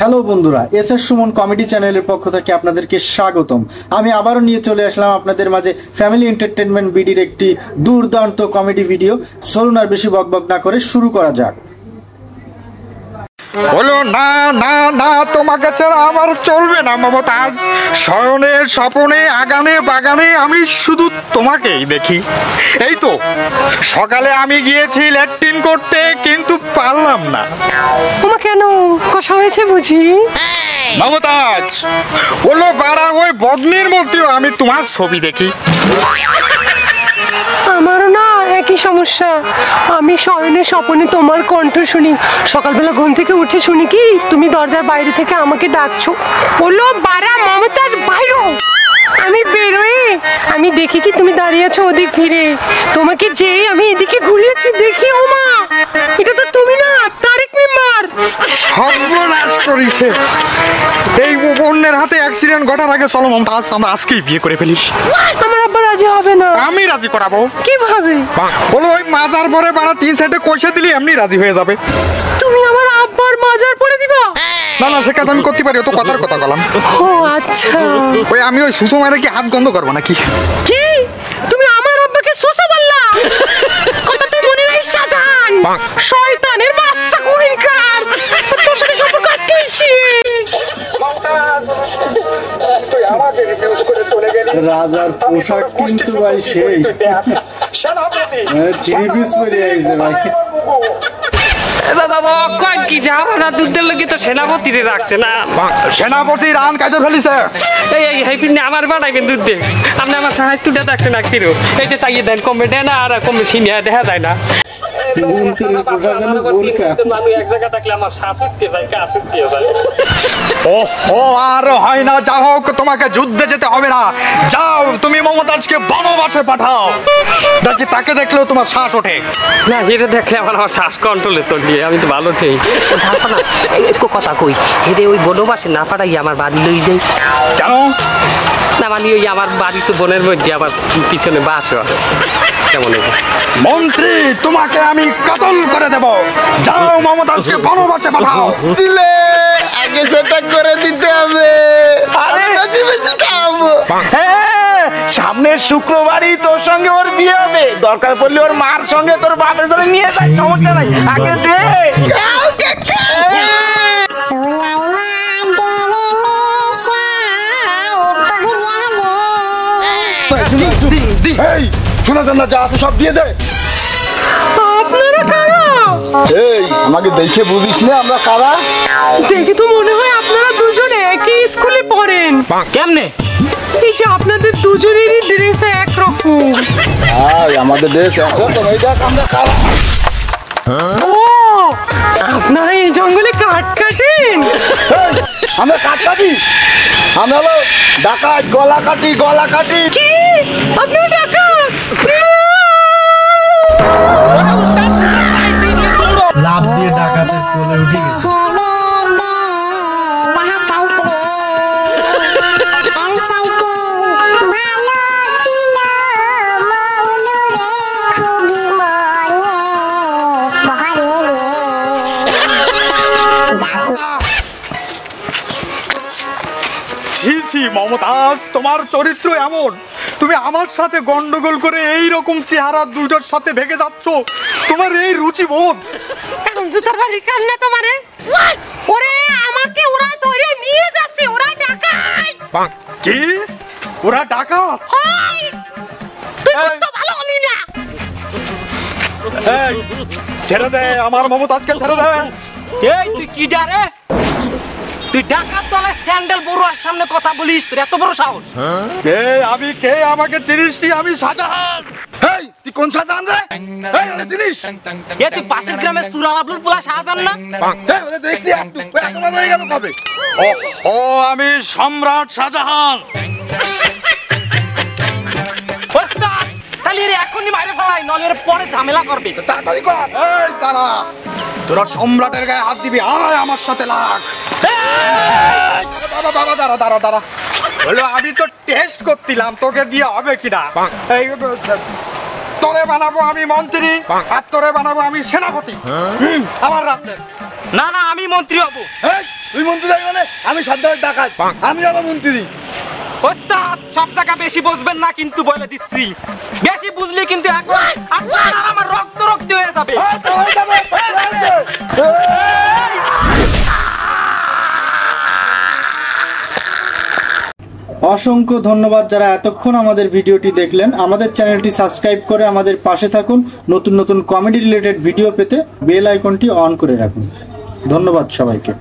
Hello বন্ধুরা, SS Suman comedy চ্যানেলের পক্ষ থেকে আপনাদেরকে স্বাগতম। আমি আবারও নিয়ে চলে আসলাম আপনাদের মাঝে ফ্যামিলি এন্টারটেনমেন্ট বিডির একটি দুর্দান্ত কমেডি ভিডিও। চলুন আর বেশি বকবক না করে শুরু করা যাক। বলো না না না, তোমাকে ছাড়া আমার চলবে না মমতাজ। শয়নে স্বপনে আগানে বাগানে আমি শুধু তোমাকেই দেখি। এই তো সকালে আমি গিয়েছি ল্যাট্রিন করতে, কিন্তু পারলাম না। তোমার কেন কষা হয়েছে বুঝি? মমতাজ বললো পাড়ার ওই বদনির মধ্যেও আমি তোমার ছবি দেখি। আমারও না একই সমস্যা। আমি শয়নে স্বপনে তোমার কণ্ঠ শুনি। সকালবেলা ঘুম থেকে উঠে শুনি কি তুমি দরজার বাইরে থেকে আমাকে ডাকছো, বললো বারা মমতাজ বাইরো। আমি বেরোই, আমি দেখি কি তুমি দাঁড়িয়ে আছো ওদিক ফিরে। তোমাকে যেই আমি এদিকে ঘুরিয়েছি দেখি ও মা, এটা তো তুমি না, তারেক মেম্বার। সর্বনাশ করেছে। এই অন্যের হাতে অ্যাক্সিডেন্ট ঘটার আগে চলো মমতাজ আমরা আজকেই বিয়ে করে ফেলিস। আমার আব্বা রাজি হবে না। আমি রাজি করাবো। কিভাবে? বলো ওই মাজার পরে বাড়া 3 সাইডে কইসা দিলি এমনি রাজি হয়ে যাবে। তুমি আমার আব্বার মাজার পরে দিবা? না না, সে কাজ আমি করতে পারি, তো কথার কথা বললাম। ও আচ্ছা। ওই আমি ওই সুষমারে কি হাত গন্ধ করবো নাকি? কি তুমি আমার আব্বাকে সুসু বললা? কথাটা মনে নাই শাহজাহান, শয়তানের বাচ্চা কুইনকার। তোর সাথে সম্পর্ক আজকে শেষ। তুই আমাকে রিফিউজ করে চলে গেলি। রাজার পোশাক কিন্তু ভাই সেই ত্রিভুজ পরে আইছে ভাই। বাবা কয় কি যাও না, দুধের লোকে তো সেনাপতিরে রাখছে না। সেনাপতি রান কাজে ফেলিছে। এই হাইপিনে আমার বাড়াইবেন দুধ দে। আপনি আমার সাহায্যটা দেখছেন না কিরো? এই যে চাইয়ে দেন, কমে দেয় না আর কমে সিনিয়া দেখা যায় না। এক জায়গা থাকলে আমার সাপ উঠতে যায়, কাশ উঠতে যায়। ও আর হয় না, যা হোক তোমাকে যুদ্ধে যেতে হবে না। যাও তুমি মমতাজকে বনবাসে পাঠাও, নাকি তাকে দেখলেও তোমার শ্বাস ওঠে না? এটা দেখলে আমার শ্বাস কন্ট্রোলে চলিয়ে, আমি তো ভালো নেই। একটু কথা কই, হেরে ওই বনবাসে না পাঠাই আমার বাড়ি লই যাই। কেন? না মানে ওই আমার বাড়ি তো বনের মধ্যে, আমার পিছনে বাসও আছে। কেমন মন্ত্রী, তোমাকে আমি কতল করে দেব। যাও মমতাজকে বনবাসে পাঠাও। দিলে আগে সেটা করে দিতে হবে। আরে বেশি বেশি খাবো। সামনের শুক্রবারই তোর সঙ্গে ওর বিয়ে হবে। দরকার পড়লে ওর মার সঙ্গে তোর বাপের সঙ্গে নিয়ে যাই, সমস্যা নাই। আগে দে। শোনা যান না, যা আছে সব দিয়ে দে। আপনারা কারা? এই আমাকে দেখে বুঝিস না আমরা কারা? দেখে তো মনে হয় আপনারা দুজন একই স্কুলে পড়েন। কেমনে? এই যে আপনাদের দুজনেরই ড্রেস একরকম। আমাদের দেশ আমরা কারা? ও আপনারা এই জঙ্গলে কাঠ কাটেন? আমরা কাঠ কাটি? আমরা হলো ডাকাত, গলা কাটি, গলা কাটি। কি আপনারা ডাকাত? লাভ দিয়ে ডাকাতের কোলে উঠে গেছে। মমতাজ, তোমার চরিত্র এমন, তুমি আমার সাথে গন্ডগোল করে এই রকম চেহারা দুইটার সাথে ভেগে যাচ্ছ। তোমার এই রুচি বোধ এখন জুতার বাড়ির কান্না তোমারে। ওরে আমাকে ওরা ধরে নিয়ে যাচ্ছে, ওরা ডাকাত। কি? ওরা ডাকাত? হাই তুই তো ভালো হলি না। এই ছেড়ে দে আমার মমতাজকে, ছেড়ে দে। এই তুই কি ডারে? তুই ডাকাত দলের স্যান্ডেল বড়ুয়ার সামনে কথা বলিস? তোর এত বড় সাহস? কে আমি? কে আমাকে চিনিস? আমি শাহজাহান। এই তুই কোন শাহজাহান রে? এই ওরে চিনিস? এ তুই পাশের গ্রামের সুরালাবলুর পোলা শাহজাহান না? এই ওরে দেখছি একটু এতটা হয়ে গেল কবে? ও আমি সম্রাট শাহজাহান। ওস্তাদ তাহলে এর এখনই বাইরে ফেলাই, নলে এর পরে ঝামেলা করবে। তাড়াতাড়ি কর। এই দাঁড়া, তোরা সম্রাটের গায়ে হাত দিবি? আয় আমার সাথে লাগ। বাবা বাবা দাঁড়া দাঁড়া দাঁড়া। বলো আমি তো টেস্ট করছিলাম তোকে দিয়ে হবে কিনা। এই তোরে বানাবো আমি মন্ত্রী, আর তোরে বানাবো আমি সেনাপতি। আমার রাজ্যে। না না আমি মন্ত্রী হব। তুই মন্ত্রী যাবি মানে আমি সর্দারের ডাকাত, আমি যাবো মন্ত্রী। ওস্তাদ সব জায়গা বেশি বুঝবেন না কিন্তু বলে দিচ্ছি, বেশি বুঝলে কিন্তু একবার আপনার আর আমার রক্ত রক্ত হয়ে যাবে। অসংখ্য ধন্যবাদ যারা এতক্ষণ আমাদের ভিডিওটি দেখলেন। আমাদের চ্যানেলটি সাবস্ক্রাইব করে আমাদের পাশে থাকুন। নতুন নতুন কমেডি রিলেটেড ভিডিও পেতে বেল আইকনটি অন করে রাখুন। ধন্যবাদ সবাইকে।